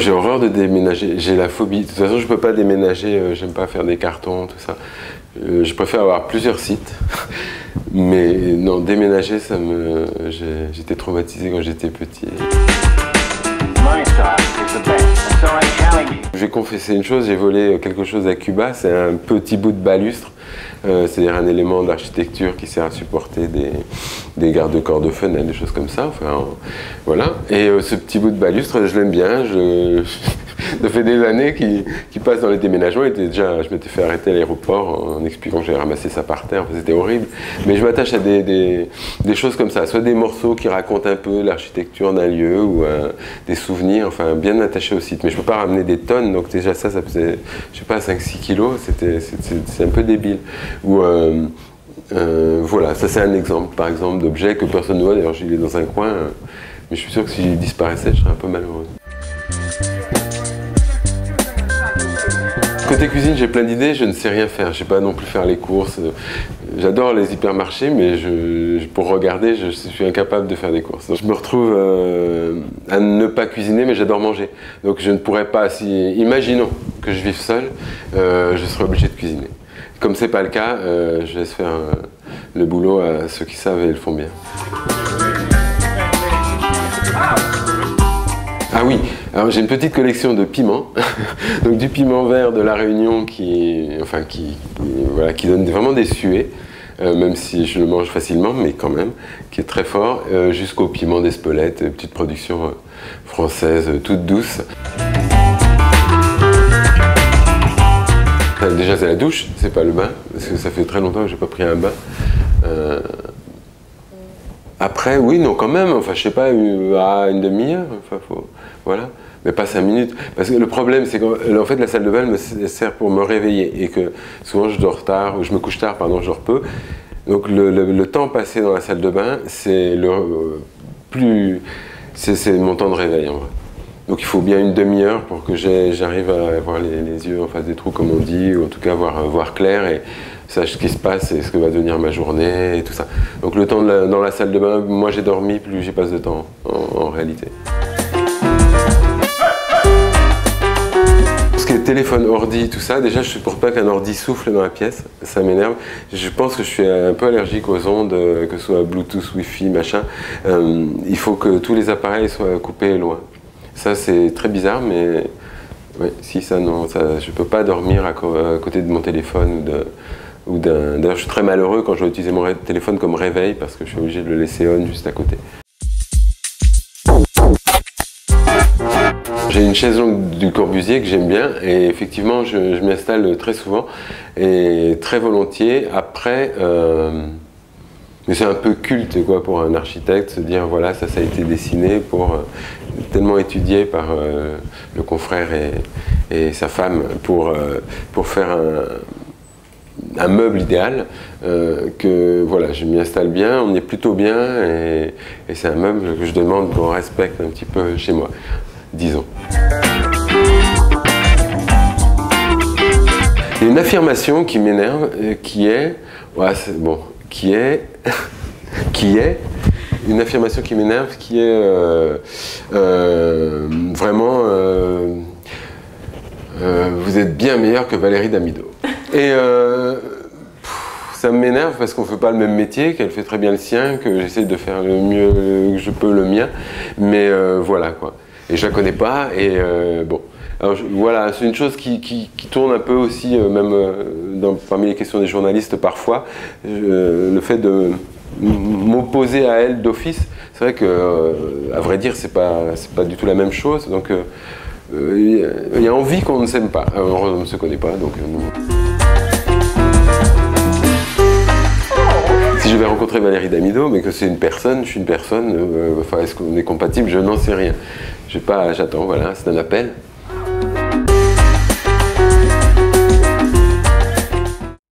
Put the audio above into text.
J'ai horreur de déménager, j'ai la phobie. De toute façon, je peux pas déménager, j'aime pas faire des cartons, tout ça. Je préfère avoir plusieurs sites. Mais non, déménager, j'étais traumatisé quand j'étais petit. Je vais confesser une chose, j'ai volé quelque chose à Cuba, c'est un petit bout de balustre. C'est-à-dire un élément d'architecture qui sert à supporter des garde-corps de fenêtres, des choses comme ça. Enfin, voilà. Et ce petit bout de balustre, je l'aime bien. Ça fait des années qu'il passe dans les déménagements. Je m'étais fait arrêter à l'aéroport en expliquant que j'avais ramassé ça par terre. Enfin, c'était horrible. Mais je m'attache à des choses comme ça. Soit des morceaux qui racontent un peu l'architecture d'un lieu ou des souvenirs, enfin bien attachés au site. Mais je ne peux pas ramener des tonnes. Donc déjà ça faisait, je sais pas, 5-6 kilos. C'est un peu débile. Ou voilà, ça c'est un exemple, par exemple, d'objet que personne ne voit. D'ailleurs, il est dans un coin. Mais je suis sûr que s'il disparaissait, je serais un peu malheureux. Côté cuisine, j'ai plein d'idées, je ne sais rien faire. Je ne sais pas non plus faire les courses. J'adore les hypermarchés, mais pour regarder, je suis incapable de faire des courses. Donc, je me retrouve à ne pas cuisiner, mais j'adore manger. Donc je ne pourrais pas, imaginons que je vive seul, je serais obligé de cuisiner. Comme ce n'est pas le cas, je laisse faire le boulot à ceux qui savent et le font bien. Ah oui, alors j'ai une petite collection de piments, donc du piment vert de la Réunion qui donne vraiment des suées, même si je le mange facilement, mais quand même, qui est très fort, jusqu'au piment d'Espelette, petite production française toute douce. Déjà c'est la douche, c'est pas le bain, parce que ça fait très longtemps que j'ai pas pris un bain. Après, oui, non, quand même, enfin, je sais pas, une demi-heure, enfin, voilà, mais pas 5 minutes. Parce que le problème, c'est qu'en fait, la salle de bain me sert pour me réveiller et que souvent je dors tard, ou je me couche tard, pardon, je dors peu. Donc le temps passé dans la salle de bain, c'est mon temps de réveil, en vrai. Donc il faut bien une demi-heure pour que j'arrive à avoir les yeux en face des trous, comme on dit, ou en tout cas voir clair et sache ce qui se passe et ce que va devenir ma journée et tout ça. Donc le temps dans la salle de bain, moi j'ai dormi, plus j'y passe de temps en réalité. Parce que téléphone, ordi, tout ça, déjà je ne supporte pas qu'un ordi souffle dans la pièce, ça m'énerve. Je pense que je suis un peu allergique aux ondes, que ce soit Bluetooth, Wi-Fi, machin. Il faut que tous les appareils soient coupés loin. Ça c'est très bizarre, mais ouais, je ne peux pas dormir à côté de mon téléphone D'ailleurs, je suis très malheureux quand je dois utiliser mon téléphone comme réveil parce que je suis obligé de le laisser on juste à côté. J'ai une chaise longue du Corbusier que j'aime bien et effectivement, je m'installe très souvent et très volontiers. Après, mais c'est un peu culte quoi, pour un architecte, se dire voilà, ça a été dessiné tellement étudié par le confrère et sa femme pour faire un meuble idéal, que voilà, je m'y installe bien, on est plutôt bien et c'est un meuble que je demande qu'on respecte un petit peu chez moi, disons. Il y a une affirmation qui m'énerve, qui est une affirmation qui m'énerve, qui est vraiment vous êtes bien meilleur que Valérie Damido. Et ça m'énerve parce qu'on ne fait pas le même métier, qu'elle fait très bien le sien, que j'essaie de faire le mieux que je peux le mien, mais voilà quoi. Et je la connais pas, et bon. Alors, voilà, c'est une chose qui tourne un peu aussi, même parmi les questions des journalistes parfois, le fait de m'opposer à elle d'office. C'est vrai que, à vrai dire, c'est pas du tout la même chose, donc il y a envie qu'on ne s'aime pas. Alors, on ne se connaît pas, donc... Si je vais rencontrer Valérie Damido, mais que c'est une personne, je suis une personne, enfin, est-ce qu'on est compatible? Je n'en sais rien. J'attends, voilà, c'est un appel.